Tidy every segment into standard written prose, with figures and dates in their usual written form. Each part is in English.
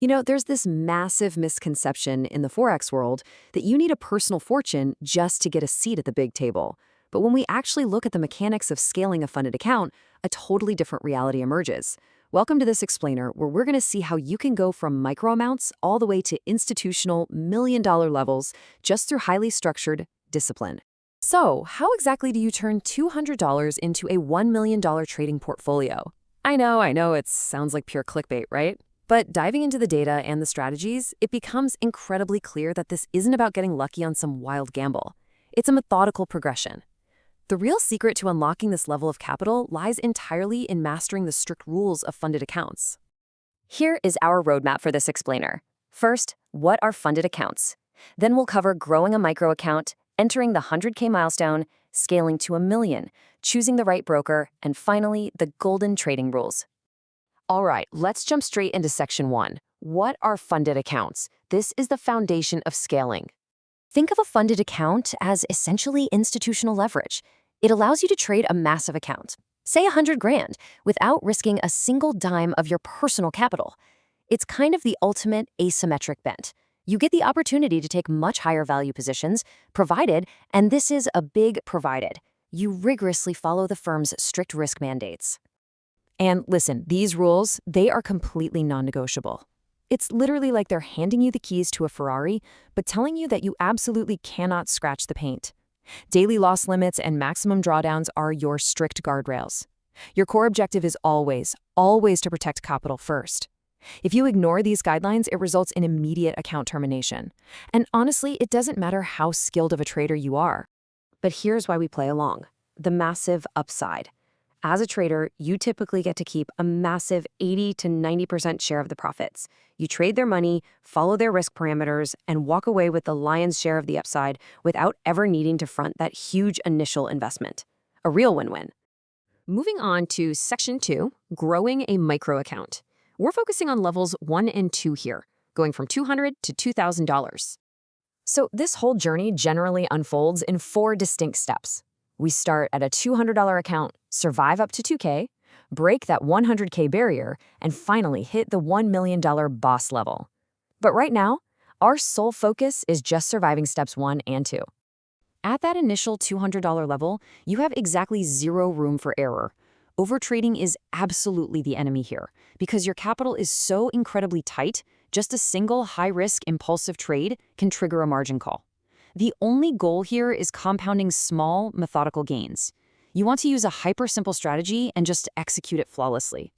There's this massive misconception in the Forex world that you need a personal fortune just to get a seat at the big table. But when we actually look at the mechanics of scaling a funded account, a totally different reality emerges. Welcome to this explainer, where we're going to see how you can go from micro amounts all the way to institutional million-dollar levels just through highly structured discipline. So, how exactly do you turn $200 into a $1 million trading portfolio? I know, it sounds like pure clickbait, right? But diving into the data and the strategies, it becomes incredibly clear that this isn't about getting lucky on some wild gamble. It's a methodical progression. The real secret to unlocking this level of capital lies entirely in mastering the strict rules of funded accounts. Here is our roadmap for this explainer. First, what are funded accounts? Then we'll cover growing a micro account, entering the 100K milestone, scaling to $1 million, choosing the right broker, and finally, the golden trading rules. All right, let's jump straight into section 1. What are funded accounts? This is the foundation of scaling. Think of a funded account as essentially institutional leverage. It allows you to trade a massive account, say 100 grand, without risking a single dime of your personal capital. It's kind of the ultimate asymmetric bet. You get the opportunity to take much higher value positions, provided, and this is a big provided, you rigorously follow the firm's strict risk mandates. And listen, these rules, they are completely non-negotiable. It's literally like they're handing you the keys to a Ferrari, but telling you that you absolutely cannot scratch the paint. Daily loss limits and maximum drawdowns are your strict guardrails. Your core objective is always to protect capital first. If you ignore these guidelines, it results in immediate account termination. And honestly, it doesn't matter how skilled of a trader you are. But here's why we play along: the massive upside. As a trader, you typically get to keep a massive 80 to 90% share of the profits. You trade their money, follow their risk parameters, and walk away with the lion's share of the upside without ever needing to front that huge initial investment. A real win-win. Moving on to section 2, growing a micro account. We're focusing on levels 1 and 2 here, going from $200 to $2,000. So this whole journey generally unfolds in 4 distinct steps. We start at a $200 account, survive up to $2K, break that $100K barrier, and finally hit the $1 million boss level. But right now, our sole focus is just surviving steps 1 and 2. At that initial $200 level, you have exactly zero room for error. Overtrading is absolutely the enemy here, because your capital is so incredibly tight, just a single high-risk impulsive trade can trigger a margin call. The only goal here is compounding small, methodical gains. You want to use a hyper-simple strategy and just execute it flawlessly.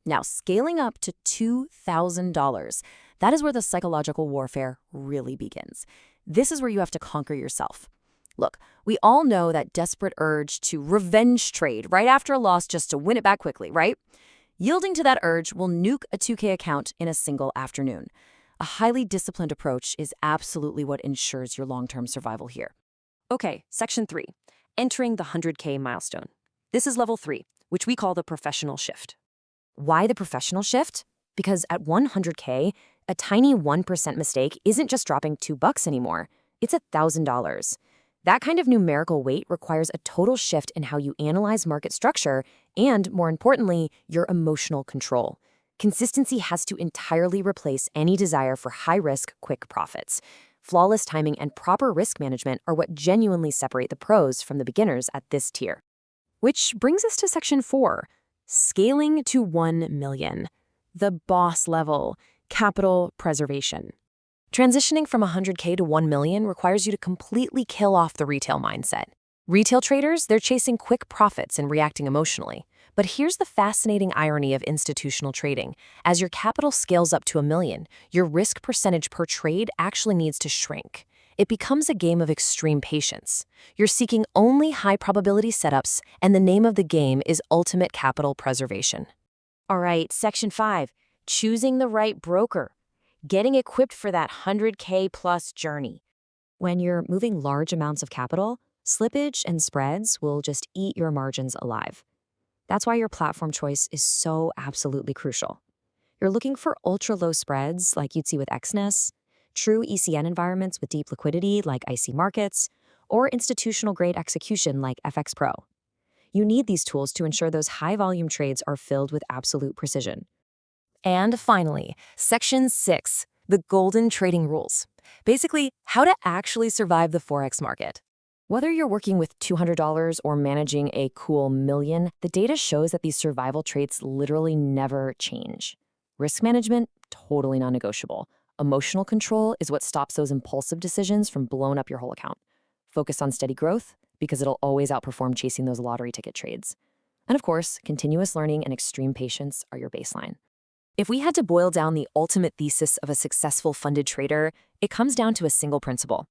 Now, scaling up to $2,000, that is where the psychological warfare really begins. This is where you have to conquer yourself. Look, we all know that desperate urge to revenge trade right after a loss just to win it back quickly, right? Yielding to that urge will nuke a 2K account in a single afternoon. A highly disciplined approach is absolutely what ensures your long-term survival here. Okay, section 3, entering the 100K milestone. This is level 3, which we call the professional shift. Why the professional shift? Because at 100K, a tiny 1% mistake isn't just dropping $2 anymore, it's $1,000. That kind of numerical weight requires a total shift in how you analyze market structure and, more importantly, your emotional control. Consistency has to entirely replace any desire for high-risk, quick profits. Flawless timing and proper risk management are what genuinely separate the pros from the beginners at this tier. Which brings us to section 4, scaling to 1 million. The boss level, capital preservation. Transitioning from 100K to 1 million requires you to completely kill off the retail mindset. Retail traders, they're chasing quick profits and reacting emotionally. But here's the fascinating irony of institutional trading. As your capital scales up to 1 million, your risk percentage per trade actually needs to shrink. It becomes a game of extreme patience. You're seeking only high-probability setups, and the name of the game is ultimate capital preservation. All right, section 5, choosing the right broker. Getting equipped for that 100K plus journey. When you're moving large amounts of capital, slippage and spreads will just eat your margins alive. That's why your platform choice is so absolutely crucial. You're looking for ultra-low spreads like you'd see with XNES, true ECN environments with deep liquidity like IC markets, or institutional-grade execution like FX Pro. You need these tools to ensure those high-volume trades are filled with absolute precision. And finally, Section 6, the golden trading rules. Basically, how to actually survive the Forex market. Whether you're working with $200 or managing a cool million, the data shows that these survival traits literally never change. Risk management, totally non-negotiable. Emotional control is what stops those impulsive decisions from blowing up your whole account. Focus on steady growth, because it'll always outperform chasing those lottery ticket trades. And of course, continuous learning and extreme patience are your baseline. If we had to boil down the ultimate thesis of a successful funded trader, it comes down to a single principle: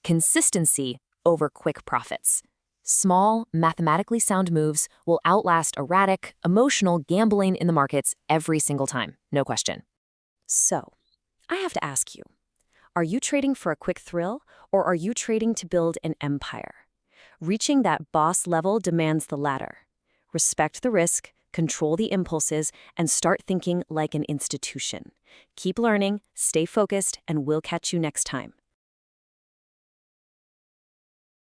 consistency over quick profits. Small, mathematically sound moves will outlast erratic, emotional gambling in the markets every single time, no question. So, I have to ask you, are you trading for a quick thrill, or are you trading to build an empire? Reaching that boss level demands the latter. Respect the risk, control the impulses, and start thinking like an institution. Keep learning, stay focused, and we'll catch you next time.